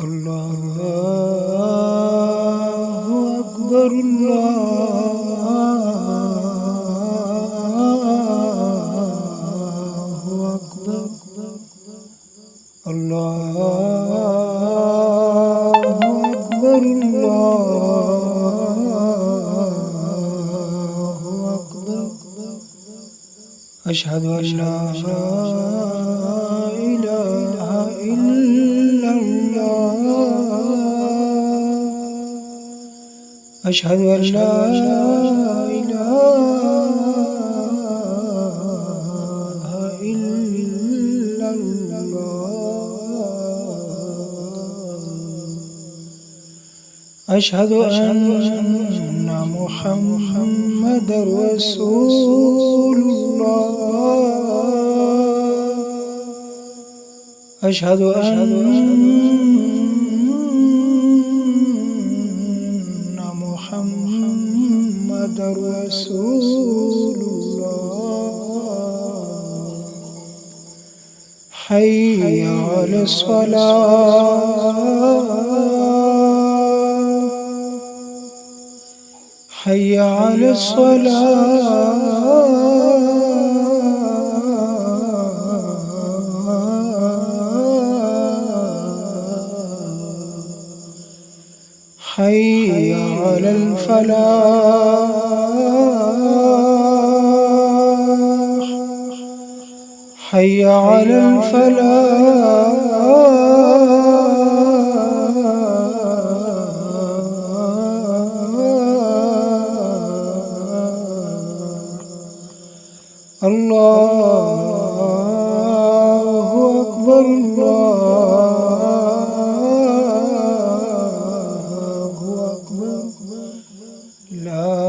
الله أكبر الله أكبر الله أكبر الله أكبر أشهد أن لا إله إلا الله أشهد أن لا إله إلا الله أشهد أن محمدا رسول الله أشهد أن محمدا رسول الله حي على الصلاة حي على الصلاة حي على الفلاح حي على الفلاح الله أكبر الله أكبر لا